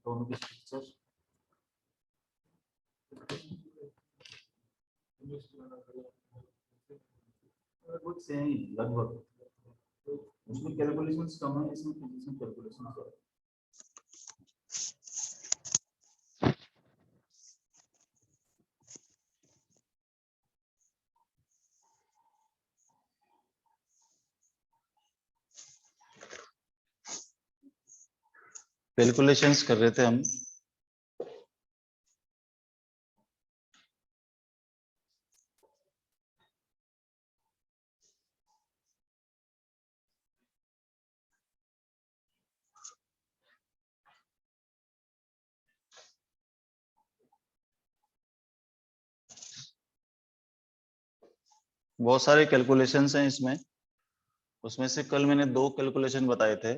दोनों की स्ट्रक्चर कुछ सेम ही लगभग, उसमें कैलकुलेशंस कम है, इसमें फिजिक्स कैलकुलेशंस है। कैलकुलेशंस कर रहे थे हम। बहुत सारे कैलकुलेशंस हैं इसमें, उसमें से कल मैंने 2 कैलकुलेशन बताए थे।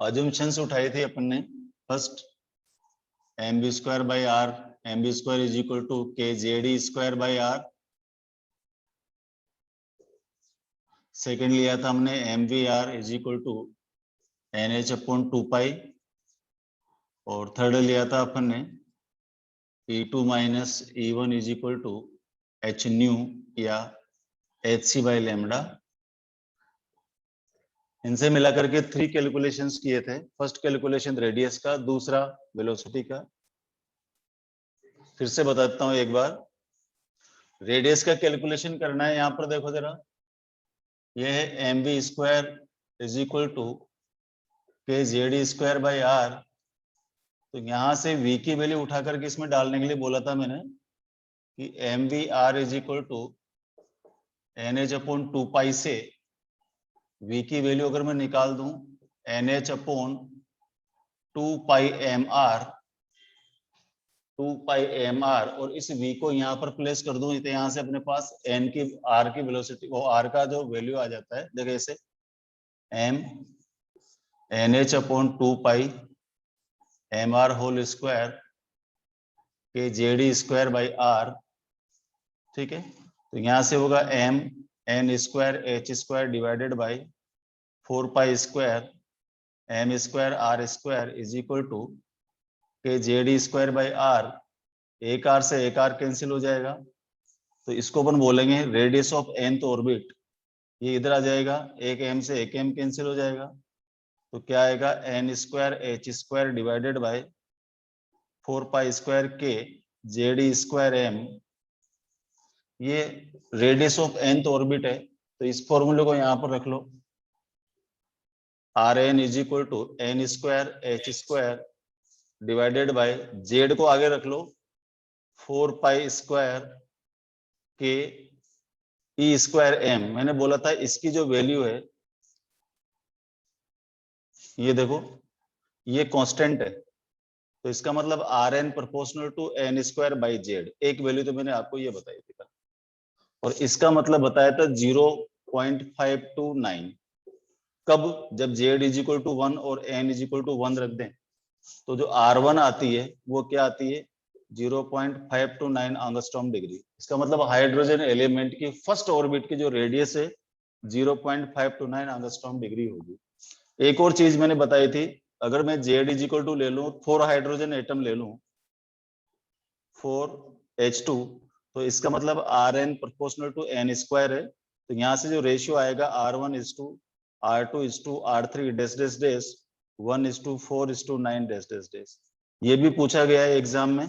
अजम्पशंस उठाई थी अपन ने। First mv square by R, mv square is equal to K JD square by R. Second लिया था हमने mv R is equal to nh upon 2 pi. और थर्ड लिया था अपन ने E2 minus E1 is equal to h nu या hc by lambda. इनसे मिला करके 3 कैलकुलेशंस किए थे। फर्स्ट कैलकुलेशन रेडियस का, दूसरा वेलोसिटी का। फिर से बताता हूं एक बार। रेडियस का कैलकुलेशन करना है, यहां पर देखो जरा, यह है mv square is equal to K JD square by R. तो यहां से v की वैल्यू उठा करके इसमें डालने के लिए बोला था मैंने कि mv r is equal to nh upon 2 pi से v की वैल्यू अगर मैं निकाल दूं nh upon 2 pi mr, 2 pi mr, और इस v को यहाँ पर प्लेस कर दूं तो यहाँ से अपने पास n की r की वेलोसिटी, वो r का जो वैल्यू आ जाता है जगह से m nh upon 2 pi mr whole square K JD square by r। ठीक है, तो यहाँ से होगा m n square h square divided by 4 pi square m square r square is equal to K JD square by r। एक r से एक r cancel हो जाएगा, तो इसको अपन बोलेंगे रेडियस ऑफ nth ऑर्बिट। ये इधर आ जाएगा, एक m से एक m कैंसिल हो जाएगा, तो क्या आएगा n square h square divided by 4 pi square K JD square m। ये रेडियस ऑफ nth ऑर्बिट है, तो इस फॉर्मूले को यहाँ पर रख लो। R N is equal to N square H square divided by Z को आगे रख लो 4 पाई स्क्वायर के ई स्क्वायर एम। मैंने बोला था इसकी जो वैल्यू है, ये देखो, ये कांस्टेंट है, तो इसका मतलब R N proportional to N square by Z. एक वैल्यू तो मैंने आपको ये बताई थी, और इसका मतलब बताया था 0.529। कब? जब z इज इक्वल टू 1 और n इज इक्वल टू 1 रख दें, तो जो R1 आती है वो क्या आती है 0.529 एंगस्ट्रॉम डिग्री। इसका मतलब हाइड्रोजन एलिमेंट की फर्स्ट ऑर्बिट की जो रेडियस है 0.529 एंगस्ट्रॉम डिग्री होगी। एक और चीज मैंने बताई थी, अगर मैं z इज इक्वल टू ले लूं, 4 हाइड्रोजन एटम ले लूं 4H2, तो इसका मतलब Rn proportional to n square है। तो यहाँ से जो रेशियो आएगा R1 is to R2 is to R3 dash dash dash 1 is to 4 is to 9 dash dash dash. ये भी पूछा गया है एग्जाम में,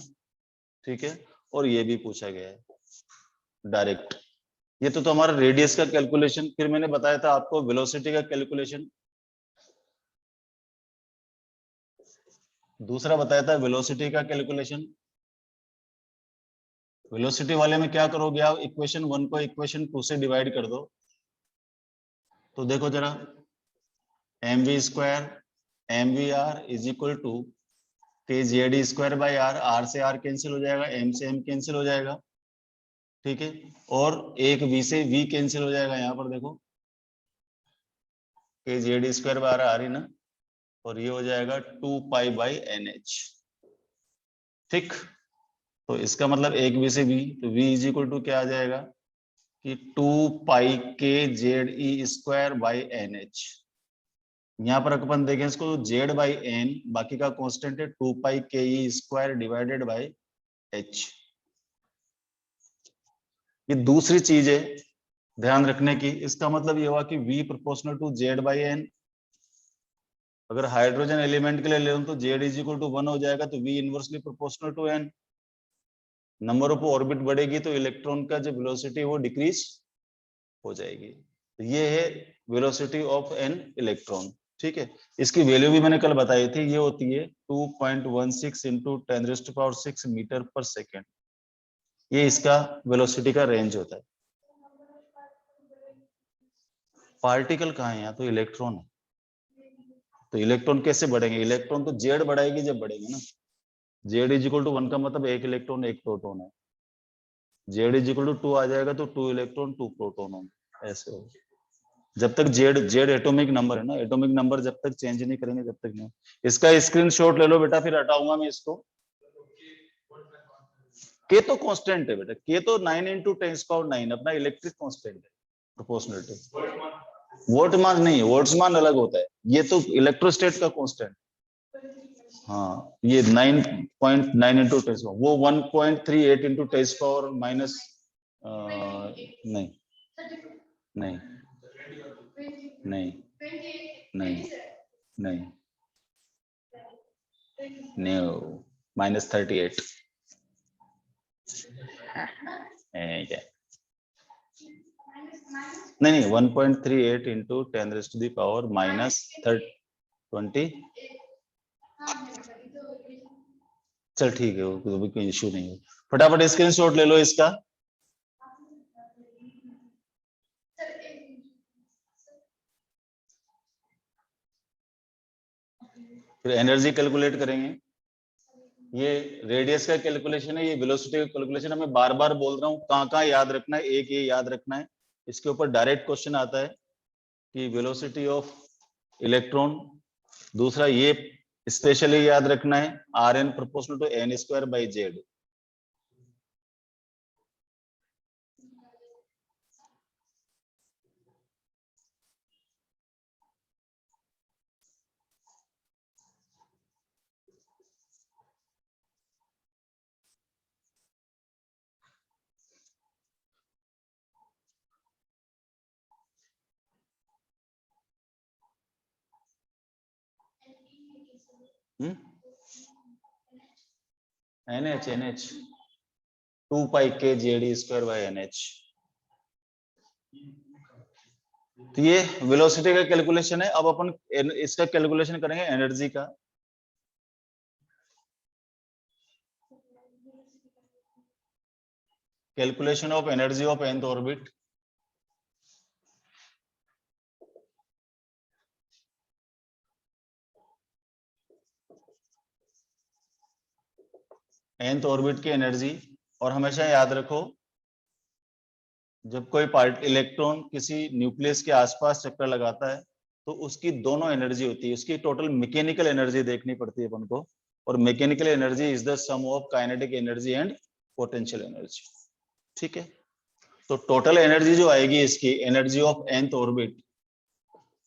ठीक है, और ये भी पूछा गया है डायरेक्ट। ये तो हमारा रेडियस का कैलकुलेशन। फिर मैंने बताया था आपको वेलोसिटी का कैलकुलेशन। दूसरा बताया था वेलोसिटी का कैलकुलेशन। वेलोसिटी वाले में क्या करोगे आप, इक्वेशन 1 को इक्वेशन 2 से डिवाइड कर दो। तो देखो जरा, mv square mvr is equal to K Z square by R से आर कैंसिल हो जाएगा, एम से एम कैंसिल हो जाएगा, ठीक है, और एक वी से वी कैंसिल हो जाएगा, यहाँ पर देखो K Z square by are ही ना, और ये हो जाएगा 2 पाई बाई एन एच, ठीक। तो इसका मतलब एक वी से वी, तो वी इज इक्वल टू क्या आ जाएगा कि 2 pi K Z E square by N H. यहाँ पर अपन देखें इसको, जेड बाई एन बाकी का कांस्टेंट है, 2 पाई के E square divided by H. ये दूसरी चीज है ध्यान रखने की, इसका मतलब ये हुआ कि v proportional to Z by N. अगर हाइड्रोजन एलिमेंट के लिए ले तो जेड इज इक्वल टू 1 हो जाएगा, तो v inversely proportional to n। Number of orbit बढ़ेगी तो इलेक्ट्रॉन का जो वेलोसिटी वो डिक्रीज हो जाएगी। तो ये है वेलोसिटी ऑफ एन इलेक्ट्रॉन, ठीक है। इसकी वैल्यू भी मैंने कल बताई थी, ये होती है 2.16 इंटू 10⁶ मीटर पर सेकेंड। ये इसका वेलोसिटी का रेंज होता है। पार्टिकल कहाँ है, यहाँ तो इलेक्ट्रॉन है, तो इलेक्ट्रॉन कैसे बढ़ेंगे, इलेक्ट्रॉन तो जेड बढ़ाएगी जब बढ़ेंगे ना। जेड इज इक्वल टू 1 का मतलब एक इलेक्ट्रॉन एक प्रोटॉन है, जेड इज इक्वल टू 2 आ जाएगा तो 2 इलेक्ट्रॉन 2 प्रोटॉन होंगे, ऐसे होगा। जब तक जेड जेड एटॉमिक नंबर है ना, एटॉमिक नंबर जब तक चेंज नहीं करेंगे जब तक नहीं। इसका स्क्रीनशॉट ले लो बेटा, फिर हटाऊंगा मैं इसको। के तो कांस्टेंट है बेटा, के तो 9 इंटू 10⁹ अपना इलेक्ट्रिक कांस्टेंट है, प्रोपोर्शनलिटी। वोल्टमान नहीं है, वोल्टमान अलग होता है, ये तो इलेक्ट्रोस्टेट का कांस्टेंट। हाँ, ये 9.9 इंटू 10, वो 1.38 इंटू 10⁻⁻, नहीं नहीं नहीं नहीं नहीं नहीं -38 नहीं 1.38 इंटू 10⁻⁻20। चल ठीक है, वो कोई इश्यू नहीं है। फटाफट स्क्रीनशॉट ले लो इसका। फिर एनर्जी कैलकुलेट करेंगे। ये रेडियस का कैलकुलेशन है, ये वेलोसिटी का कैलकुलेशन है। मैं बार बार बोल रहा हूँ, कहाँ याद रखना है, एक ये याद रखना है, इसके ऊपर डायरेक्ट क्वेश्चन आता है कि वेलोसिटी ऑफ इलेक्ट्रॉन। दूसरा ये स्पेशली याद रखना है, R N proportional to N square by Z. NH 2 pi K Z square by NH। तो ये वेलोसिटी का कैलकुलेशन है। अब अपन इसका कैलकुलेशन करेंगे एनर्जी का। Calculation of energy of nth orbit. nth orbit की एनर्जी। और हमेशा याद रखो, जब कोई पार्ट इलेक्ट्रॉन किसी न्यूक्लियस के आसपास चक्कर लगाता है तो उसकी दोनों एनर्जी होती है, उसकी टोटल मैकेनिकल एनर्जी देखनी पड़ती है अपन को। और mechanical energy is the sum of kinetic energy and potential energy, ठीक है। तो टोटल एनर्जी जो आएगी इसकी, energy of nth orbit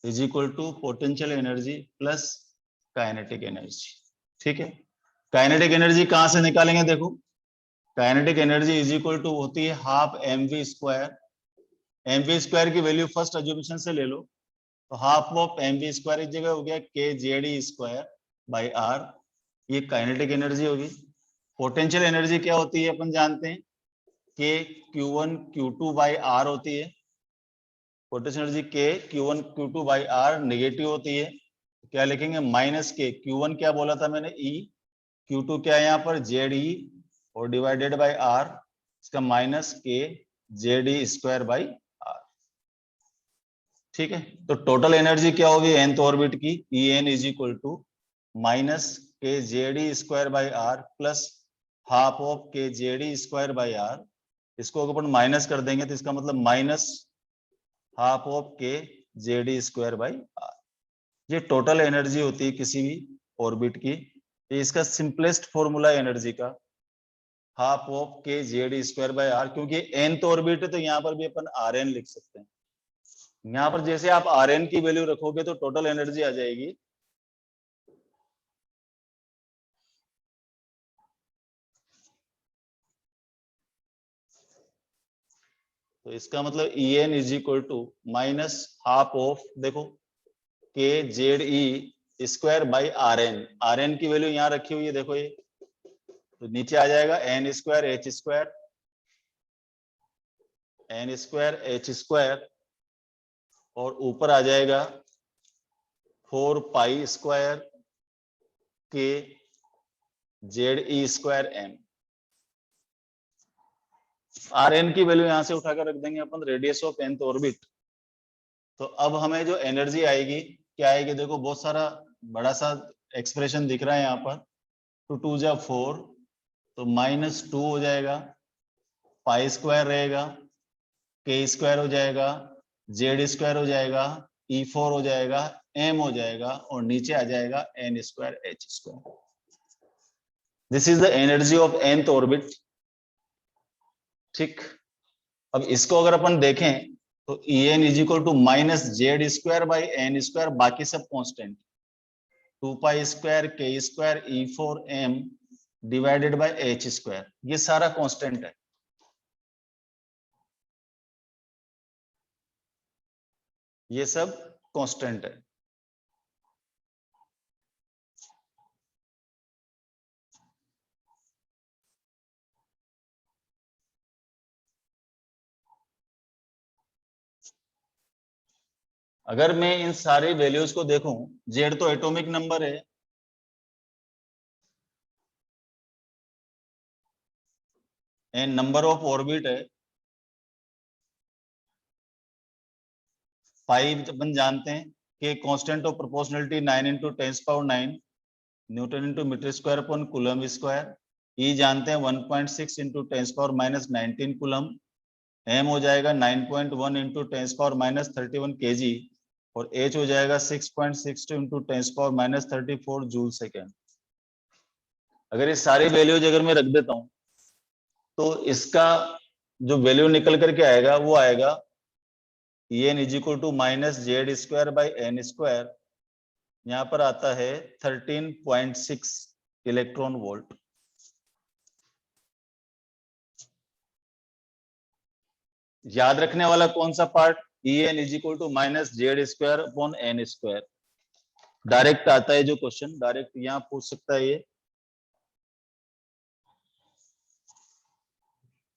is equal to potential energy plus kinetic energy, ठीक है। काइनेटिक एनर्जी कहां से निकालेंगे, देखो kinetic energy is equal to होती है half mv square. mv square की वैल्यू फर्स्ट एज्यूमेशन से ले लो, तो हाफ ऑफ mv स्क्वायर एक जगह हो गया के जेड स्क्वायर बाई आर, ये काइनेटिक एनर्जी होगी। पोटेंशियल एनर्जी क्या होती है अपन जानते हैं, के Q1 Q2 बाई आर होती है। पोटेंशियल एनर्जी के Q1 Q2 by are negative होती है, क्या लिखेंगे माइनस के, Q1 क्या बोला था मैंने E, Q2 क्या है यहाँ पर जेड ई और डिवाइडेड बाई आर, इसका minus K Z E square by R, ठीक है। तो टोटल एनर्जी क्या होगी nth ऑर्बिट की, E N is equal to minus K Z E square by R plus half of K Z E square by R. इसको अगर अपन minus कर देंगे तो इसका मतलब minus half of K Z E square by R. ये total energy होती है किसी भी ऑर्बिट की। ये इसका सिंपलेस्ट फॉर्मूला है एनर्जी का, half of K Z square by R. क्योंकि एन तो ऑर्बिट है तो यहाँ पर भी अपन आर एन लिख सकते हैं। यहाँ पर जैसे आप आर एन की वैल्यू रखोगे तो टोटल एनर्जी आ जाएगी तो इसका मतलब E N is equal to minus half of, देखो, K Z E square by R N. R N की वैल्यू यहाँ रखी हुई है, देखो ये, तो नीचे आ जाएगा N square H square, N square H square, और ऊपर आ जाएगा 4 pi square K Z E square M. R N की वैल्यू यहां से उठाकर रख देंगे अपन, रेडियस ऑफ nth ऑर्बिट। तो अब हमें जो एनर्जी आएगी क्या आएगी, देखो बहुत सारा बड़ा सा एक्सप्रेशन दिख रहा है यहाँ पर। 2 2 जा 4, तो -2 हो जाएगा, पाई स्क्वायर रहेगा, के स्क्वायर हो जाएगा, जेड स्क्वायर हो जाएगा, E4 हो जाएगा, M हो जाएगा, और नीचे आ जाएगा n square h square. This is the energy of nth orbit. ठीक, अब इसको अगर अपन देखें तो E N is equal to minus Z square by N square, बाकी सब constant, 2 pi square K square E4 M divided by H square, ये सारा कांस्टेंट है। ये सब कांस्टेंट है। अगर मैं इन सारी वैल्यूज को देखूं, जेड तो एटॉमिक नंबर है, एन नंबर ऑफ ऑर्बिट है, पाई अपन जानते हैं कि constant of proportionality 9 × 10⁹ newton into metre square upon coulomb square. E जानते हैं 1.6 × 10⁻19 कूलम। एम हो जाएगा 9.1 × 10⁻31 kg, और एच हो जाएगा 6.62 × 10⁻34 जूल सेकेंड। अगर ये सारी वैल्यूज अगर मैं रख देता हूं तो इसका जो वैल्यू निकल करके आएगा वो आएगा N is equal to minus Z square by N square, यहाँ पर आता है 13.6 इलेक्ट्रॉन वोल्ट। याद रखने वाला कौन सा part, E N is equal to minus Z square upon N square. Direct आता है जो क्वेश्चन, डायरेक्ट यहाँ पूछ सकता है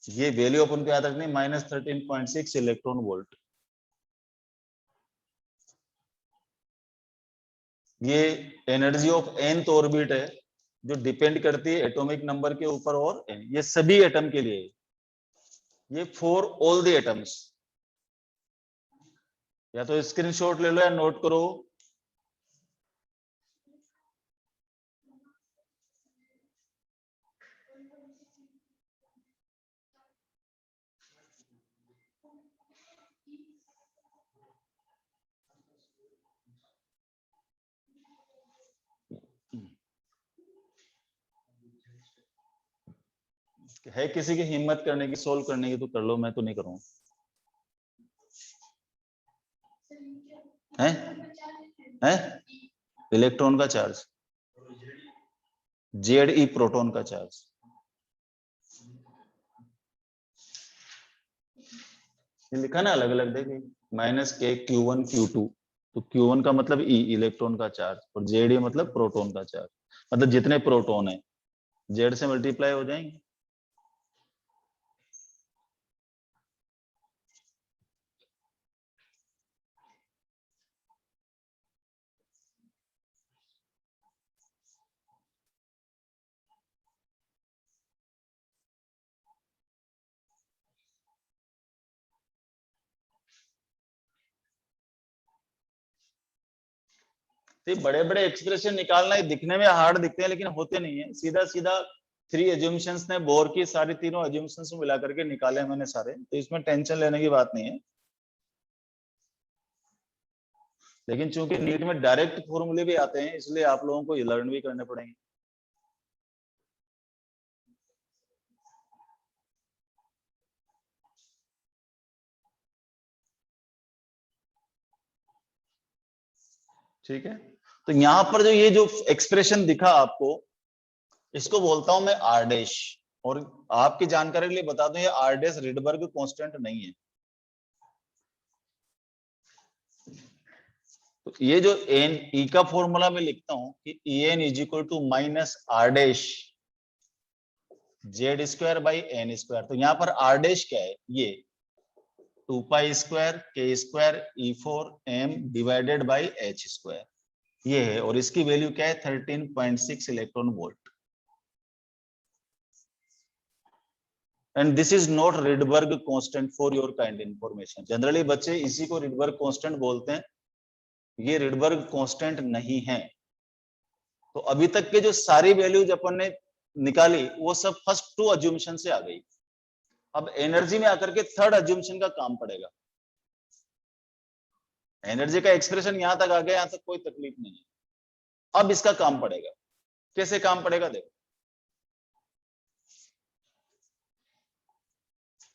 ये वैल्यू अपन को याद रखनी, -13.6 इलेक्ट्रॉन वोल्ट। ये एनर्जी ऑफ nth ऑर्बिट है जो डिपेंड करती है एटॉमिक नंबर के ऊपर, और ये सभी एटम के लिए, ये फॉर ऑल द एटम्स। या तो स्क्रीनशॉट ले लो या नोट करो। है किसी की हिम्मत करने की, सोल्व करने की, तो कर लो, मैं तो नहीं करूंगा। है इलेक्ट्रॉन का चार्ज, जेड ई प्रोटॉन का चार्ज। ये लिखा ना अलग अलग, देखिए -k Q1 Q2, तो Q1 का मतलब ई इलेक्ट्रॉन का चार्ज, और जेड ई मतलब प्रोटॉन का चार्ज। मतलब जितने प्रोटॉन है जेड से मल्टीप्लाई हो जाएंगे। तो बड़े बड़े एक्सप्रेशन निकालना ही दिखने में हार्ड दिखते हैं लेकिन होते नहीं है। सीधा सीधा 3 एज्यूम्शंस ने बोर की सारी तीनों एज्यूम्शंस को मिला करके निकाले मैंने सारे, तो इसमें टेंशन लेने की बात नहीं है। लेकिन चूंकि नीट में डायरेक्ट फॉर्मूले भी आते हैं इसलिए आप लोगों को ये लर्न भी करने पड़ेंगे। ठीक है, तो यहां पर जो ये जो एक्सप्रेशन दिखा आपको, इसको बोलता हूं मैं आर डैश। और आपकी जानकारी के लिए बता दूं ये आर डैश रिडबर्ग कांस्टेंट नहीं है। तो ये जो एन ई का फॉर्मूला मैं लिखता हूं कि E N is equal to minus R dash Z square by N square. तो यहाँ पर आर डैश क्या है, ये 2 pi square K square E four M divided by H square ये है। और इसकी वैल्यू क्या है 13.6 electron volt. And this is not Rydberg constant for your kind information. Generally बच्चे इसी को रिडबर्ग कांस्टेंट बोलते हैं, ये रिडबर्ग कांस्टेंट नहीं है। तो अभी तक के जो सारी वैल्यूज अपन ने निकाली वो सब फर्स्ट 2 अज्यूम्शन से आ गई। अब एनर्जी में आकर के थर्ड अज्यूम्शन का काम पड़ेगा। एनर्जी का एक्सप्रेशन यहां तक आ गया, यहां तक कोई तकलीफ नहीं है। अब इसका काम पड़ेगा। कैसे काम पड़ेगा देखो,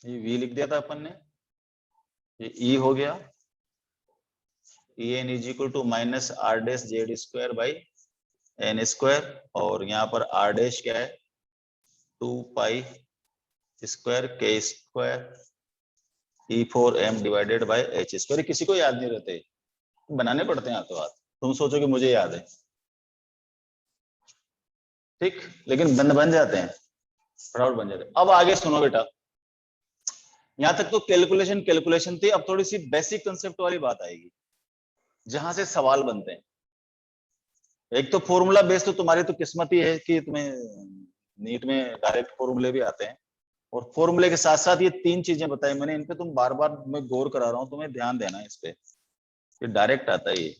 ये V लिख दिया था अपन ने, ये E हो गया, E N is equal to minus R dash Z square by N square. और यहाँ पर आर डैश क्या है 2 pi square K square E four M divided by H square. किसी को याद नहीं रहते, बनाने पड़ते हैं हाथों हाथ। तुम सोचो कि मुझे याद है, ठीक, लेकिन बन जाते हैं, फटाफट बन जाते हैं। अब आगे सुनो बेटा, यहां तक तो कैलकुलेशन थी। अब थोड़ी सी बेसिक कंसेप्ट वाली बात आएगी जहां से सवाल बनते हैं। एक तो फॉर्मूला बेस तो तुम्हारी तो किस्मत ही है कि तुम्हें नीट में डायरेक्ट फॉर्मूले भी आते हैं। और फॉर्मूले के साथ साथ ये 3 चीजें बताई मैंने, इन पे तुम बार बार मैं गौर करा रहा हूं, तुम्हें ध्यान देना है इस पे। ये डायरेक्ट आता है। ये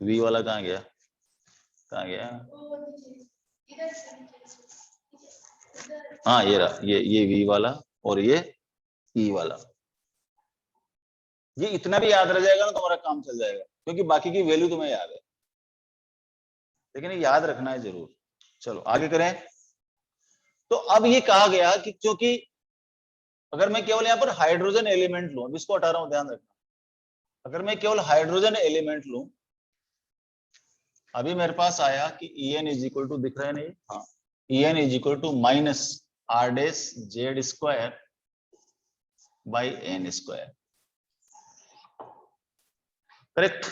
वी वाला कहाँ गया, कहाँ गया, हाँ ये रहा, ये वी वाला और ये ई वाला। ये इतना भी याद रह जाएगा ना तुम्हारा काम चल जाएगा, क्योंकि बाकी की वैल्यू तुम्हें याद है, लेकिन ये याद रखना है जरूर। चलो आगे करें। तो अब ये कहा गया कि क्योंकि अगर मैं केवल यहाँ पर हाइड्रोजन एलिमेंट लूं, इसको हटा रहा हूं ध्यान रखना, अगर मैं केवल हाइड्रोजन एलिमेंट लूं, अभी मेरे पास आया कि E N is equal to, दिख रहा है नहीं, हाँ, E N is equal to minus R dash Z square by N square, correct.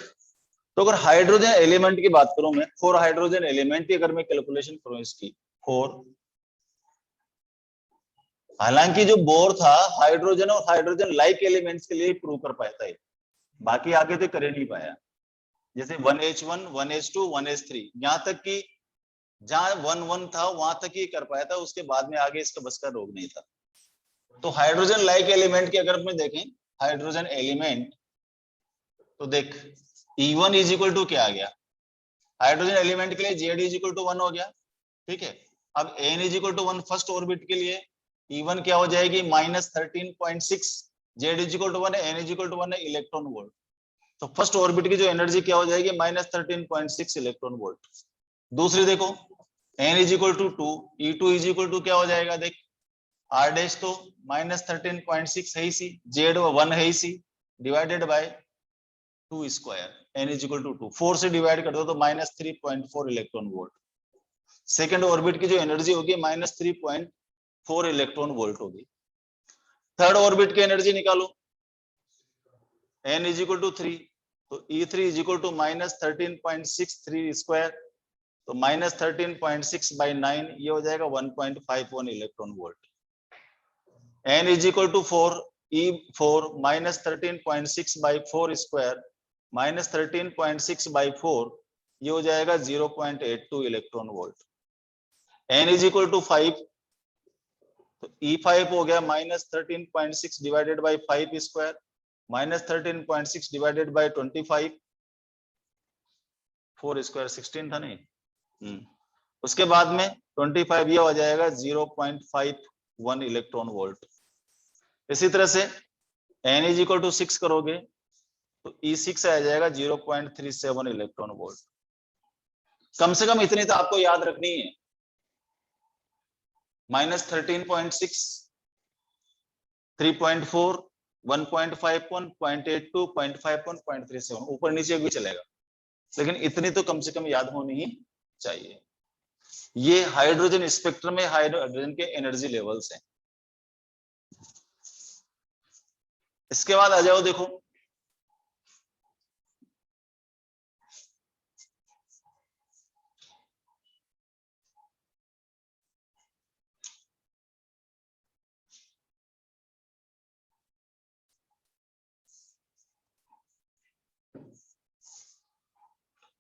तो अगर हाइड्रोजन एलिमेंट की बात करूं मैं, 4 हाइड्रोजन एलिमेंट की अगर मैं कैलकुलेशन करूं इसकी 4, हालांकि जो बोर था हाइड्रोजन और हाइड्रोजन लाइक एलिमेंट्स के लिए प्रूव कर पाया था, बाकी आगे तो कर नहीं पाया। जैसे 1H1 1H2 1H3 यहां तक कि जहां 1 था वहां तक ही कर पाया था, उसके बाद में आगे इसका बस का रोग नहीं था। तो हाइड्रोजन लाइक एलिमेंट की अगर अपने देखें, हाइड्रोजन एलिमेंट, तो देख E1 इज इक्वल टू क्या आ गया, हाइड्रोजन एलिमेंट के लिए जेड इज इक्वल टू 1 हो गया, ठीक है। अब N is equal to 1 first orbit के लिए E1 क्या हो जाएगी माइनस 13.6, जेड इज इक्वल टू 1 है, एन इज इक्वल टू 1 है, इलेक्ट्रॉन वोल्ट। तो फर्स्ट ऑर्बिट की जो एनर्जी क्या हो जाएगी माइनस 13.6 इलेक्ट्रॉन वोल्ट। दूसरी देखो N is equal to 2, E2 is equal to क्या हो जाएगा, देख आर डैश तो माइनस 13.6 है ही सी, जेड 1 है ही C, divided by 2 square, N is equal to 2, 4 से डिवाइड कर दो तो minus 3.4 electron volt. Second orbit की जो एनर्जी होगी माइनस 3.4 इलेक्ट्रॉन वोल्ट होगी। थर्ड ऑर्बिट की एनर्जी निकालो, एन इज इक्वल टू 3, तो E3 is equal to minus 13.63 square, तो माइनस 13.6 बाई 9 ये हो जाएगा 1.51 electron volt. N is equal to 4, E4 minus 13.6 by 4 square minus 13.6 by 4 ये हो जाएगा 0.82 electron volt. N is equal to 5, तो E5 हो गया minus 13.6 divided by 5 square minus 13.6 divided by 25, 4 square 16 था नहीं। उसके बाद में 25 ये हो जाएगा 0.51 इलेक्ट्रॉन वोल्ट। इसी तरह से n इज इक्वल टू 6 करोगे तो E6 आ जाएगा 0.37 इलेक्ट्रॉन वोल्ट। कम से कम इतनी तो आपको याद रखनी है, -13.6, 3.4, 1.51, 0.82, 0.51, 0.37, ऊपर नीचे भी चलेगा, लेकिन इतनी तो कम से कम याद होनी ही चाहिए। ये हाइड्रोजन स्पेक्ट्रम में हाइड्रोजन के एनर्जी लेवल्स हैं। इसके बाद आ जाओ, देखो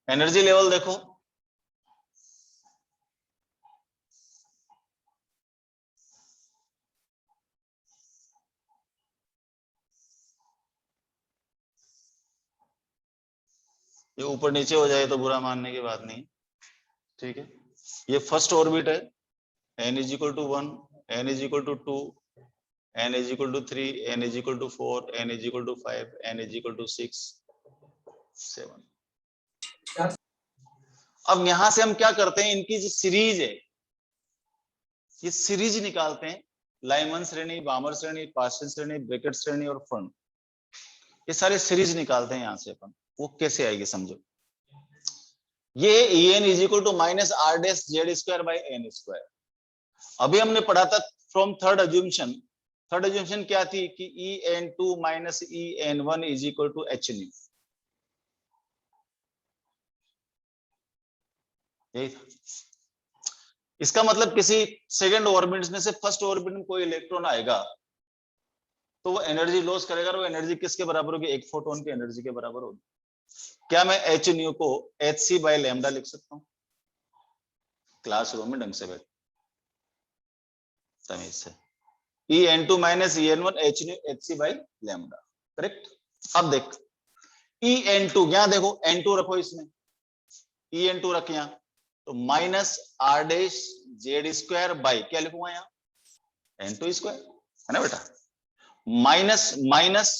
एनर्जी लेवल देखो, ये ऊपर नीचे हो जाए तो बुरा मानने की बात नहीं, ठीक है। ये फर्स्ट ऑर्बिट है, n is equal to 1, n is equal to 2, n is equal to 3, n is equal to 4, n is equal to 5, n is equal to 6, 7। अब यहां से हम क्या करते हैं, इनकी जो सीरीज है ये सीरीज निकालते हैं, लाइमन श्रेणी, बामर श्रेणी, पास्कल श्रेणी, ब्रैकेट श्रेणी और फर्न, ये सारे सीरीज निकालते हैं यहां से अपन। वो कैसे आएगी समझो, ये En is equal to minus R dash Z square by N square. अभी हमने पढ़ा था from third assumption. Third assumption क्या थी कि En2 minus En1 is equal to H nu, यही था। इसका मतलब किसी सेकंड ऑर्बिट में से फर्स्ट ऑर्बिट में कोई इलेक्ट्रॉन आएगा तो वो एनर्जी लॉस करेगा, और वो एनर्जी किसके बराबर होगी, एक फोटोन की एनर्जी के बराबर होगी। क्या मैं एच न्यू को एच सी बाई लैम्डा लिख सकता हूं? क्लासरूम में ढंग से बैठ तमीज से, En2 minus En1 H nu H C by lambda, correct. अब देख En2, यहां देखो N2 रखो, इसमें En2 रख यहां, तो minus R dash Z square by क्या लिखूंगा यहां, N2 स्क्वायर, है ना बेटा, minus minus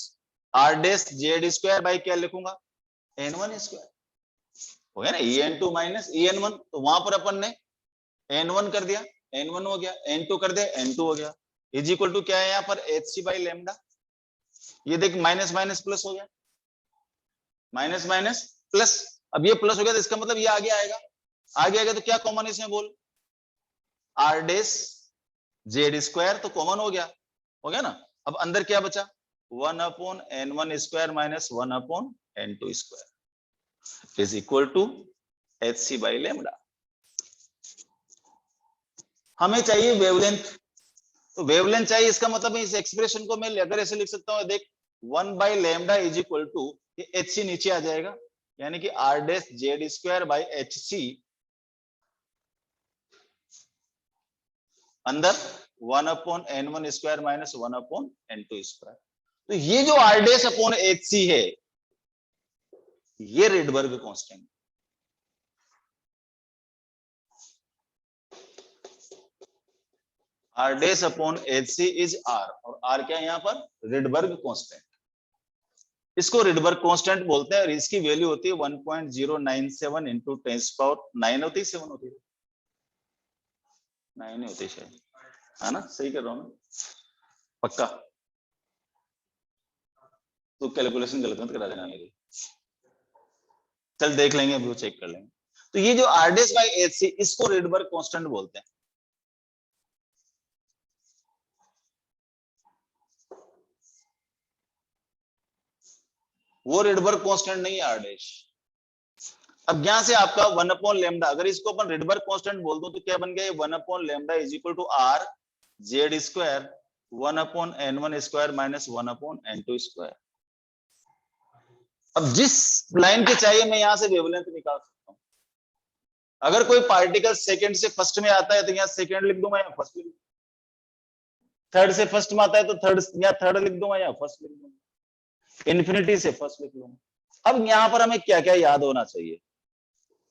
R dash Z square by क्या लिखूंगा, N1 स्क्वायर, हो गया ना। En2 माइनस En1, तो वहां पर अपन ने N1 कर दिया, N1 हो गया, N2 कर दिया, N2 हो गया, इज इक्वल टू क्या है यहाँ पर, एच सी बाई लैम्डा। ये देख माइनस माइनस प्लस हो गया, माइनस माइनस प्लस, अब ये प्लस हो गया तो इसका मतलब ये आगे आएगा, आगे आएगा तो क्या कॉमन इसमें बोल, आर डैश जेड स्क्वायर तो कॉमन हो गया ना। अब अंदर क्या बचा, 1/n1 square minus 1/n2 square is equal to H C by lambda. हमें चाहिए वेवलेंथ, तो वेवलेंथ चाहिए, इसका मतलब इस एक्सप्रेशन को मैं अगर ऐसे लिख सकता हूं, देख 1 by lambda is equal to, ये एच सी नीचे आ जाएगा, यानी कि R dash Z square by H C अंदर 1/n1 square minus 1/n2 square. तो ये जो R dash upon H C है ये Rydberg constant, R dash upon H C is R, और आर क्या है यहाँ पर, रेडबर्ग कांस्टेंट। इसको रेडबर्ग कांस्टेंट बोलते हैं, और इसकी वैल्यू होती है 1.097 इंटू 10⁹ होती है, 7 होती है, 9 होती है शायद, है ना, सही कर रहा हूं पक्का, तो कैलकुलेशन गलत मत करा देना मेरी, चल देख लेंगे अभी, वो चेक कर लेंगे। तो ये जो R dash by H C, इसको रेडबर्ग कांस्टेंट बोलते हैं। वो रेडबर्ग कांस्टेंट नहीं है आर डैश। अब यहां से आपका 1/λ, अगर इसको अपन रेडबर्ग कांस्टेंट बोल दो तो क्या बन गया, 1/λ is equal to R Z square 1/n1 square minus 1/n2 square. अब जिस लाइन के चाहिए मैं यहां से वेवलेंथ निकाल सकता हूं। अगर कोई पार्टिकल सेकंड से फर्स्ट में आता है तो यहाँ सेकंड लिख दूंगा या फर्स्ट लिख दूंगा, थर्ड से फर्स्ट में आता है तो थर्ड या थर्ड लिख दूंगा या फर्स्ट लिख दूंगा, इन्फिनिटी से फर्स्ट लिख लूंगा। अब यहां पर हमें क्या क्या याद होना चाहिए,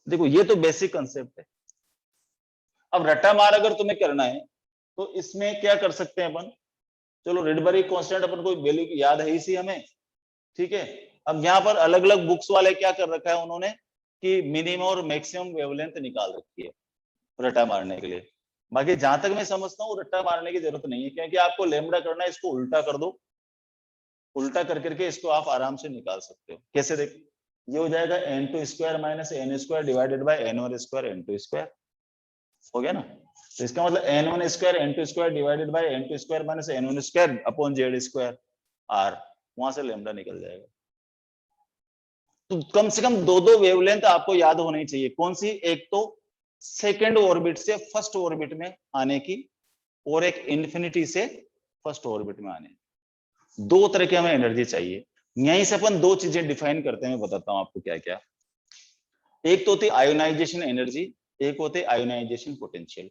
देखो ये तो बेसिक कंसेप्ट है। अब रट्टा मार अगर तुम्हें करना है तो इसमें क्या कर सकते हैं अपन, चलो रेडबरी कांस्टेंट अपन को वैल्यू याद है इसी हमें, ठीक है। अब यहाँ पर अलग अलग बुक्स वाले क्या कर रखा है उन्होंने कि मिनिमम और मैक्सिमम वेवलेंथ निकाल रखी है रट्टा मारने के लिए। बाकी जहां तक मैं समझता हूँ रट्टा मारने की जरूरत नहीं है, क्योंकि आपको लेमड़ा करना है, इसको उल्टा कर दो, उल्टा कर करके इसको आप आराम से निकाल सकते हो। कैसे देख, ये हो जाएगा n2 square minus n square divided bye n1 square n2 square, हो गया ना। तो इसका मतलब n1 square n2 square divided bye n2 square minus n1 square upon Z square r, वहां से लेमड़ा निकल जाएगा। तो कम से कम दो दो वेवलेंथ आपको याद होनी चाहिए। कौन सी, एक तो सेकेंड ऑर्बिट से फर्स्ट ऑर्बिट में आने की, और एक इंफिनिटी से फर्स्ट ऑर्बिट में आने की। दो तरह की हमें एनर्जी चाहिए। यहीं से अपन दो चीजें डिफाइन करते हैं, मैं बताता हूं आपको क्या क्या। एक तो होती आयोनाइजेशन एनर्जी, एक होती आयोनाइजेशन पोटेंशियल।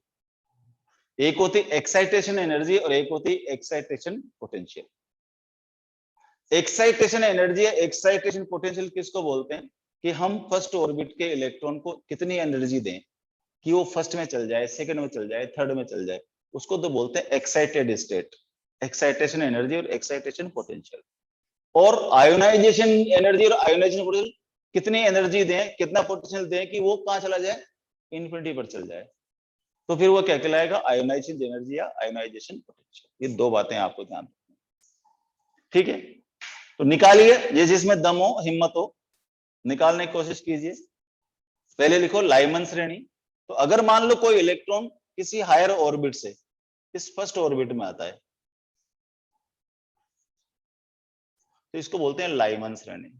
एक होती एक्साइटेशन एनर्जी और एक होती एक्साइटेशन पोटेंशियल। एक्साइटेशन एनर्जी या एक्साइटेशन पोटेंशियल किसको बोलते हैं, कि हम फर्स्ट ऑर्बिट के इलेक्ट्रॉन को कितनी एनर्जी दें कि वो फर्स्ट में चल जाए, सेकंड में चल जाए, थर्ड में चल जाए, उसको तो बोलते हैं एक्साइटेड स्टेट, एक्साइटेशन एनर्जी और एक्साइटेशन पोटेंशियल। और आयोनाइजेशन एनर्जी और आयोनाइजेशन पोटेंशियल कितनी एनर्जी दें, कितना पोटेंशियल दें कि वो कहां चला जाए, इन्फिनिटी पर चल जाए, तो फिर वो क्या कहलाएगा, आयोनाइजेशन एनर्जी या आयोनाइजेशन पोटेंशियल। ये दो बातें आपको ध्यान रखनी, ठीक है। तो निकालिए, ये जिसमें दम हो, हिम्मत हो, निकालने की कोशिश कीजिए। पहले लिखो लाइमन श्रेणी। तो अगर मान लो कोई इलेक्ट्रॉन किसी हायर ऑर्बिट से इस फर्स्ट ऑर्बिट में आता है, तो इसको बोलते हैं लाइमन श्रेणी,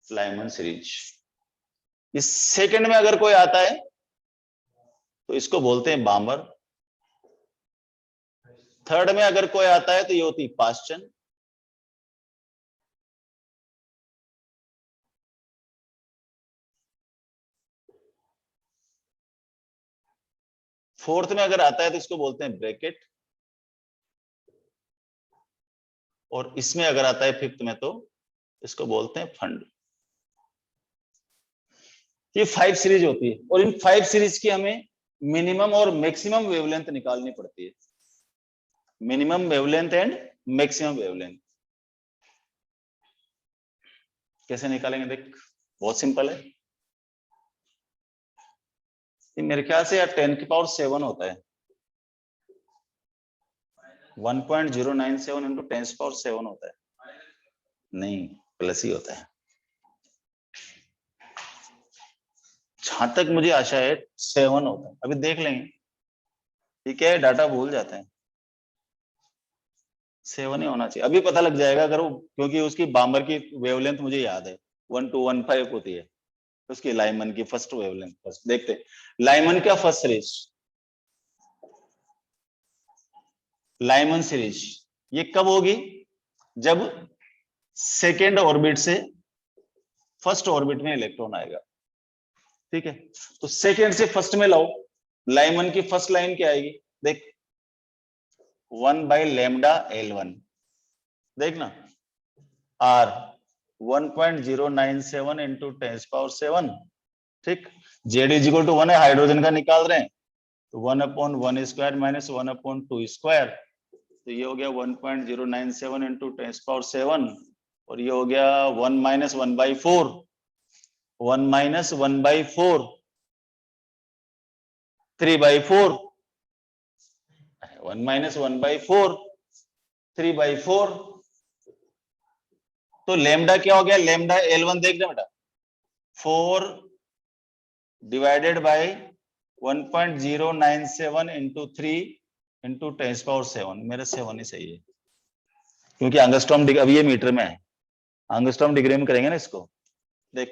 लाइमन सीरीज। इस सेकंड में अगर कोई आता है तो इसको बोलते हैं बामर। थर्ड में अगर कोई आता है तो ये होती पास्चन। फोर्थ में अगर आता है तो इसको बोलते हैं ब्रैकेट। और इसमें अगर आता है फिफ्थ में तो इसको बोलते हैं फंड। ये 5 सीरीज होती है, और इन 5 सीरीज की हमें मिनिमम और मैक्सिमम वेवलेंथ निकालनी पड़ती है। Minimum wavelength and maximum wavelength कैसे निकालेंगे, देख बहुत सिंपल है। मेरे ख्याल से यार 10 की पावर 7 होता है, 1.097 इंटू 10 की पावर 7 होता है। नहीं, प्लस ही होता है, जहां तक मुझे आशा है 7 होता है। अभी देख लेंगे, ठीक है, डाटा भूल जाते हैं। 7 ही होना चाहिए, अभी पता लग जाएगा अगर वो, क्योंकि उसकी बामर की वेवलेंथ मुझे याद है 1215 होती है उसकी, लाइमन की फर्स्ट वेवलेंथ। फर्स्ट देखते हैं लाइमन का फर्स्ट सीरीज, लाइमन सीरीज ये कब होगी, जब सेकेंड ऑर्बिट से फर्स्ट ऑर्बिट में इलेक्ट्रॉन आएगा, ठीक है। तो सेकेंड से फर्स्ट में लाओ, लाइमन की फर्स्ट लाइन क्या आएगी, देख 1/λ L1, देखना R 1.097 इंटू 10 पावर 7, ठीक। जेड इज इक्वल टू 1 है, हाइड्रोजन का निकाल रहे हैं, तो 1/1 स्क्वायर माइनस 1/2 स्क्वायर, तो ये हो गया 1.097 इंटू 10 पावर 7, और ये हो गया 1 माइनस 1/4, 1 माइनस 1/4, 3/4, 1 माइनस 1/4, 3/4। तो लेमडा क्या हो गया, लेमडा L1 देख रहे बेटा, 4 divided by 1.097 into 3 into 10 power 7, मेरा 7 ही सही है, क्योंकि एंगस्ट्रॉम डिग्री, अब ये मीटर में है, एंगस्ट्रॉम डिग्री में करेंगे ना इसको, देख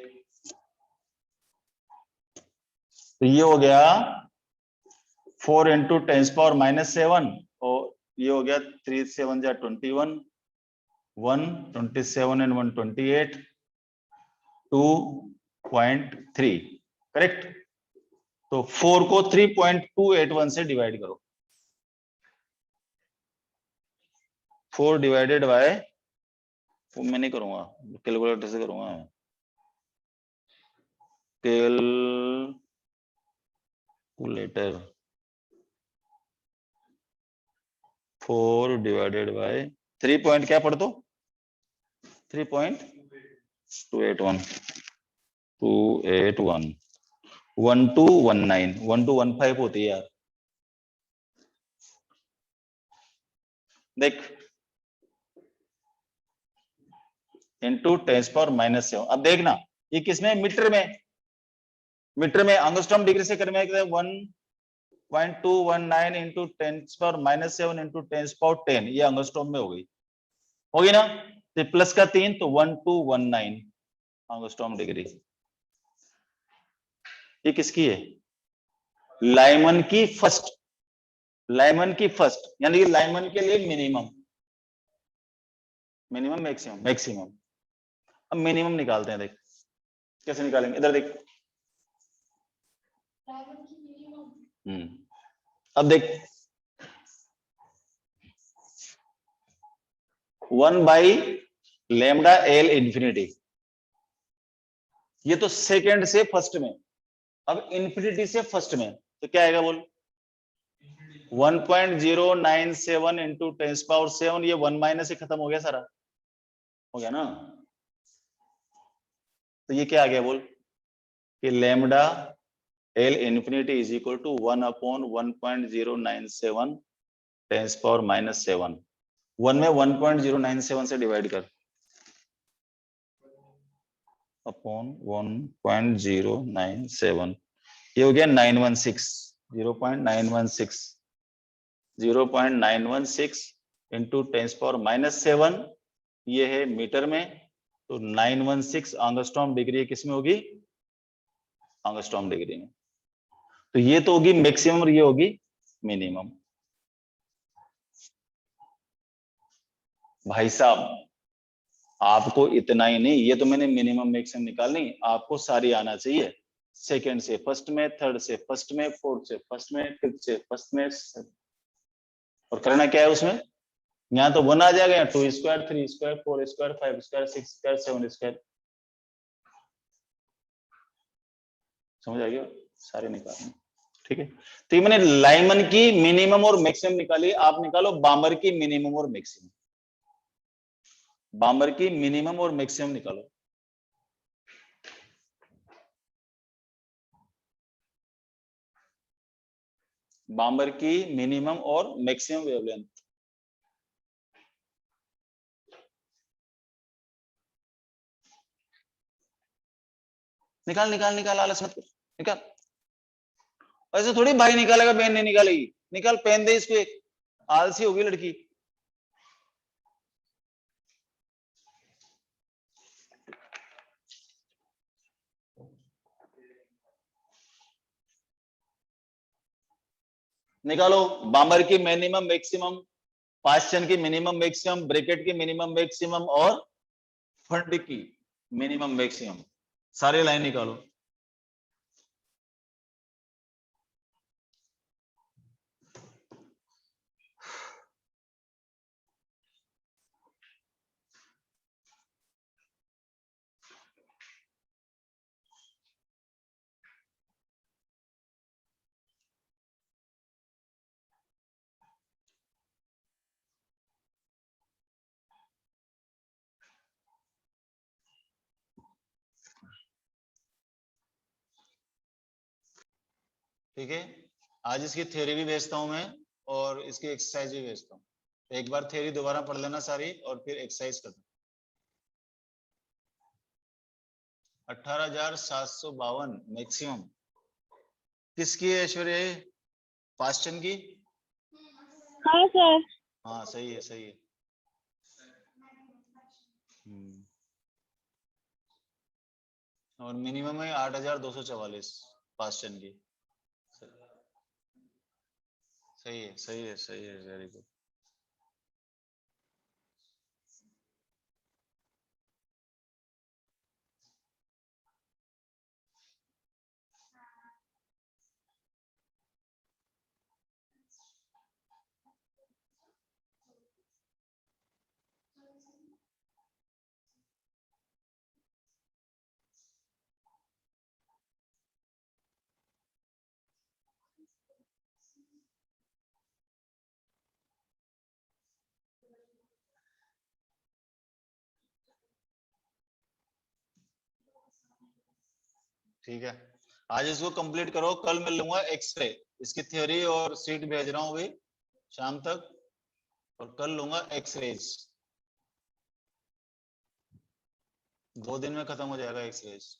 तो ये हो गया 4 इंटू 10 पावर -7, और ये हो गया 3 7 जा 21, 127 एंड 128, 2.3, करेक्ट। तो 4 को 3.281 से डिवाइड करो, 4 डिवाइडेड बाय, मैं नहीं करूंगा, कैलकुलेटर से करूंगा मैं, कैलकुलेटर 4 डिवाइडेड बाय 3 पॉइंट क्या पढ़ दो 3.281 281 1219 1215 होती है यार देख इंटू 10⁻⁷ अब देखना ये किसमें मीटर में एंगस्ट्रॉम डिग्री से करने में 1.219 इंटू 10⁻⁷ इंटू 10⁻10 ये एंगस्ट्रॉम में होगी ना तो प्लस का 3 तो 1219 एंगस्ट्रॉम डिग्री ये किसकी है लाइमन की फर्स्ट यानी कि लाइमन के लिए मिनिमम मैक्सिमम अब मिनिमम निकालते हैं देख कैसे निकालेंगे इधर देख अब देख 1/λ L इंफिनिटी ये तो सेकंड से फर्स्ट में अब इंफिनिटी से फर्स्ट में तो क्या आएगा बोल 1.097 इंटू 10⁻⁷ ये 1 माइनस से खत्म हो गया सारा हो गया ना तो ये क्या आ गया बोल कि lambda L infinity is equal to 1/1.097 10⁻⁷ 1 में 1.097 से डिवाइड कर अपॉन 1.097 ये हो गया 0.916 इंटू 10⁻⁷ ये है मीटर में तो 916 एंगस्ट्रॉम डिग्री किस में होगी एंगस्ट्रॉम डिग्री में तो ये तो होगी मैक्सिमम और ये होगी मिनिमम भाई साहब आपको इतना ही नहीं ये तो मैंने मिनिमम मैक्सिमम निकालनी आपको सारी आना चाहिए सेकंड से फर्स्ट में थर्ड से फर्स्ट में फोर्थ से फर्स्ट में फिफ्थ से फर्स्ट में और करना क्या है उसमें यहाँ तो 1 आ जाएगा यहाँ 2 square 3 square 4 square 5 square 6 square 7 square समझ आ गया सारे निकालने ठीक है तो ये मैंने लाइमन की मिनिमम और मैक्सिमम निकाली आप निकालो बामर की मिनिमम और मैक्सिमम बामर की मिनिमम और मैक्सिमम निकालो बामर की मिनिमम और मैक्सिमम वेवलेंथ निकाल आलस मत कर निकाल ऐसे थोड़ी भाई निकालेगा बहन नहीं निकालेगी निकाल पेन दे इसको एक आलसी होगी लड़की निकालो बामर की मिनिमम मैक्सिमम पास्चन की मिनिमम मैक्सिमम ब्रैकेट की मिनिमम मैक्सिमम और फंड की मिनिमम मैक्सिमम सारे लाइन निकालो ठीक है आज इसकी थ्योरी भी भेजता हूं मैं और इसकी एक्सरसाइज भी भेजता हूँ एक बार थ्योरी दोबारा पढ़ लेना सारी और फिर एक्सरसाइज करना 18,752 मैक्सिमम किसकी है ऐश्वर्या पास्चन की हाँ सर हाँ सही है और मिनिमम है 8,244 पास्चन की सही है वेरी गुड ठीक है, आज इसको कंप्लीट करो, कल मैं लूंगा एक्सरे, इसकी थ्योरी और सीट भेज रहा हूँ अभी शाम तक, और कल लूंगा एक्सरेज। 2 दिन में खत्म हो जाएगा एक्सरेज।